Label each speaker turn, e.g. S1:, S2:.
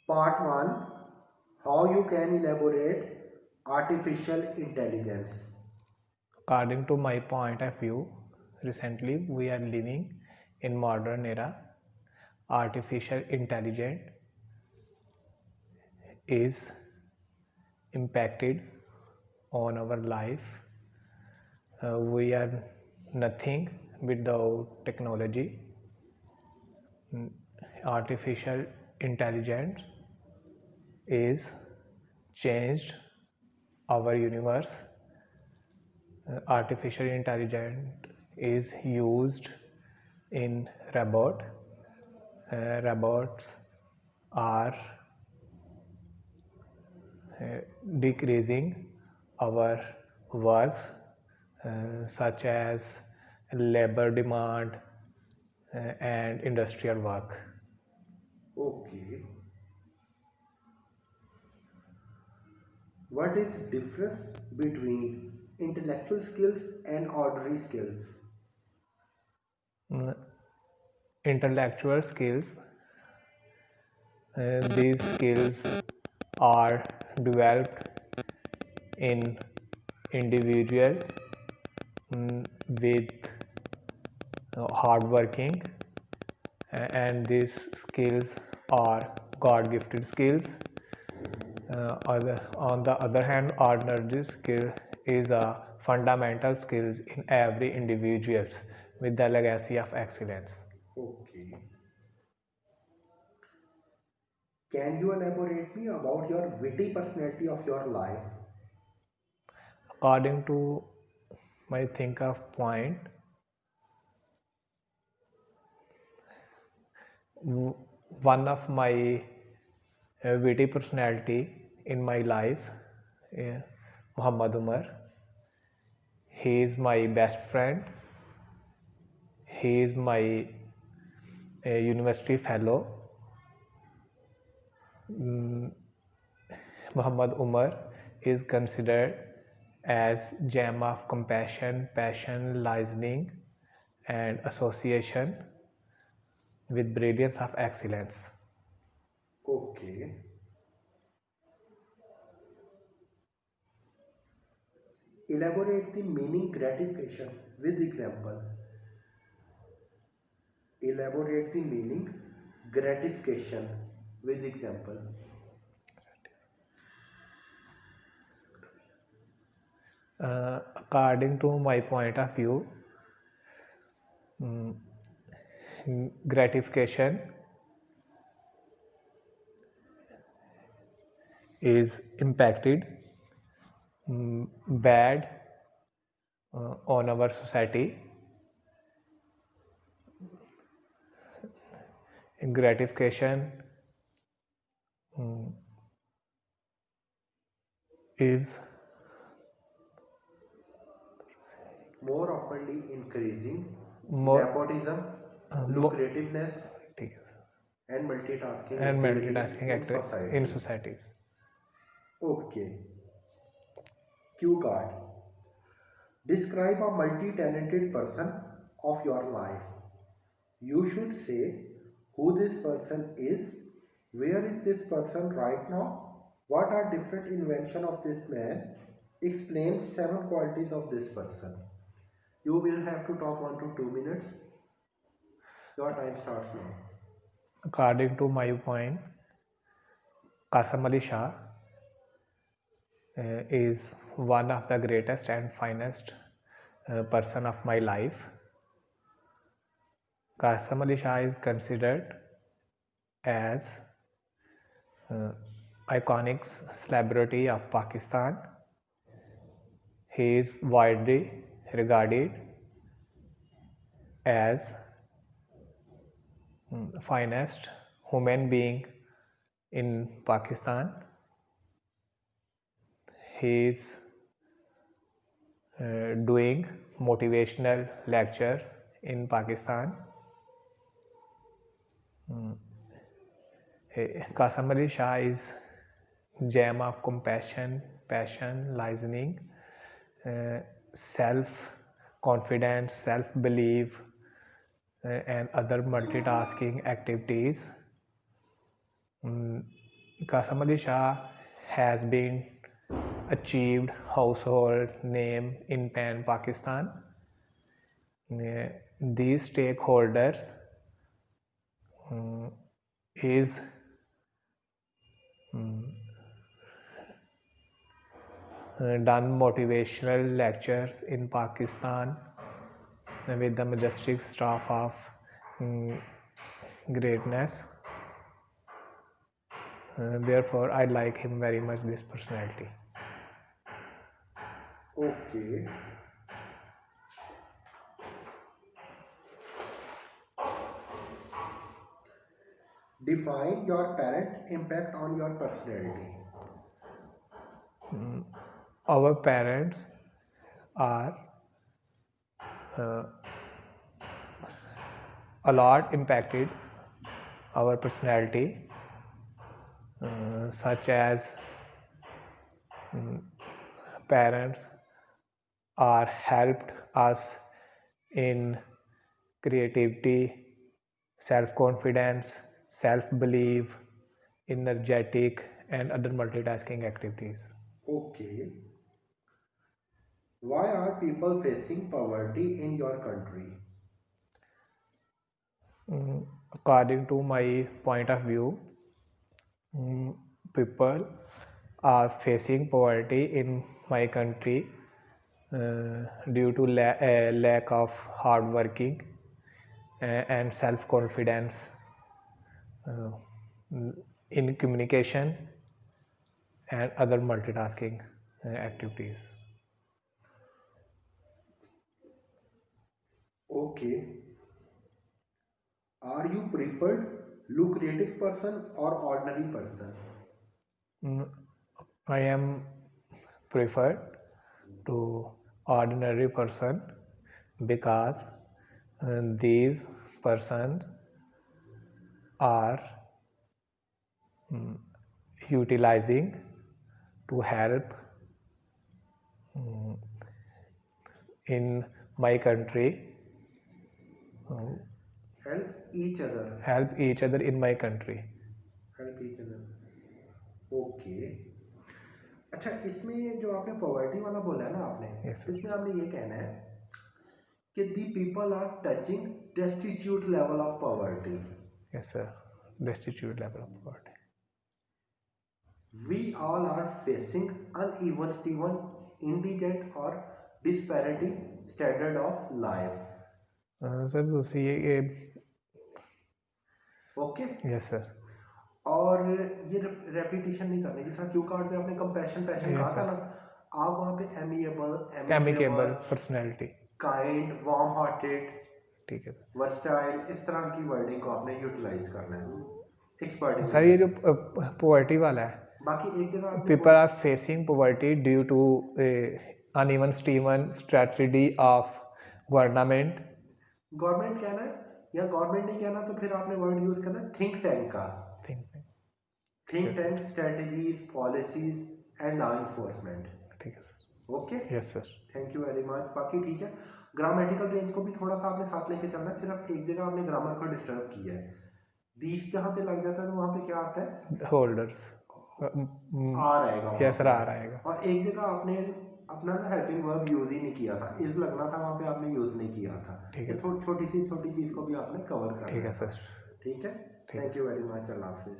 S1: Part 1. How you can elaborate artificial intelligence.
S2: According to my point of view, recently we are living in modern era. Artificial intelligence is impacted on our life. We are nothing without technology. Artificial intelligence is changed our universe. Artificial intelligence is used in robot. Robots are decreasing our works such as labor demand and industrial work.
S1: Okay. What is difference between intellectual skills and ordinary skills?
S2: Mm, Intellectual skills, these skills are developed in individuals with hard working, and these skills are God gifted skills. On the other hand, ordinary skill is a fundamental skills in every individual with the legacy of excellence.
S1: Okay. Can you elaborate me about your witty personality of your life?
S2: According to my think of point, one of my witty personality in my life, uh, Muhammad Umar. He is my best friend. He is my university fellow. Muhammad Umar is considered as gem of compassion, passion, listening, and association with brilliance of excellence.
S1: Okay. Elaborate the meaning gratification with example. Elaborate the meaning gratification with example.
S2: According to my point of view, gratification is impacted bad on our society. Gratification is
S1: More oftenly increasing
S2: more
S1: nepotism, lucrativeness, and multitasking
S2: and
S1: activities
S2: multitasking
S1: in
S2: in
S1: society.
S2: societies.
S1: Okay. Q card. Describe a multi-talented person of your life. You should say who this person is, where is this person right now, what are different invention of this man, explain 7 qualities of this person. You will have to talk 1 to 2 minutes. Your time starts now.
S2: According to my point, Kasam Ali Shah is one of the greatest and finest person of my life. Kasam Ali Shah is considered as iconic celebrity of Pakistan. He is widely regarded as finest human being in Pakistan. He is doing motivational lecture in Pakistan. Kasam Ali Shah is gem of compassion, passion, listening, self confidence, self belief, and other multitasking activities. Qasem Ali Shah has been achieved household name in Pan Pakistan. These stakeholders is done motivational lectures in Pakistan with the majestic staff of greatness. Therefore, I like him very much, this personality.
S1: Okay. Define your parent impact on your personality.
S2: Our parents are a lot impacted our personality, such as parents are helped us in creativity, self-confidence, self-belief, energetic, and other multitasking activities.
S1: Okay. Why are people facing poverty in your country?
S2: According to my point of view, people are facing poverty in my country due to lack of hard working and self-confidence in communication and other multitasking activities.
S1: Okay. Are you preferred lucrative person or ordinary person?
S2: I am preferred to ordinary person because these persons are utilizing to help in my country,
S1: Help each other.
S2: in my country.
S1: Help each other. Okay. अच्छा, इसमें जो आपने poverty वाला बोला है ना आपने,
S2: Yes, sir.
S1: इसमें आपने ये कहना है कि the people are touching destitute level of poverty.
S2: Yes, sir. Destitute level of poverty.
S1: We all are facing uneven, Steven, indigent or disparity standard of life.
S2: Sir दूसरी ये
S1: ओके।
S2: Yes sir.
S1: और ये रेपिटेशन नहीं करनी, जैसा Q card पे आपने compassion passion
S2: Yes,
S1: कहा था
S2: sir.
S1: ना, आप वहाँ पे amiable,
S2: Amicable personality.
S1: Kind, warm hearted,
S2: ठीक है सर।
S1: वर्सटाइल, इस तरह की वर्डिंग को आपने यूटिलाइज करना है एक्सपर्ट।
S2: सर ये जो पोवर्टी वाला है,
S1: बाकी एक जगह आपने
S2: people are facing poverty due to uneven strategy of government.
S1: Government कहना है या गवर्नमेंट नहीं कहना, तो फिर आपने वर्ड यूज करना है थिंक टैंक का। Think
S2: Yes,
S1: tank strategies, policies and law enforcement.
S2: ठीक है sir.
S1: Okay,
S2: yes sir.
S1: Thank you very much. बाकी ठीक है, ग्रामेटिकल रेंज को भी थोड़ा सा आपने साथ लेके चलना है। सिर्फ एक जगह आपने ग्रामर को डिस्टर्ब किया है, दीस जहाँ पे लग जाता है तो वहाँ पे क्या आता है,
S2: होल्डर्स
S1: आर आएगा।
S2: यस सर, आर आएगा।
S1: और एक जगह आपने अपना ना हेल्पिंग वर्ब यूज ही नहीं किया था, इज लगना था, वहाँ पे आपने यूज नहीं किया था।
S2: ठीक है।
S1: छोटी चीज को भी आपने कवर करना
S2: ठीक है सर।
S1: ठीक है। Thank you very much. Allah Hafiz.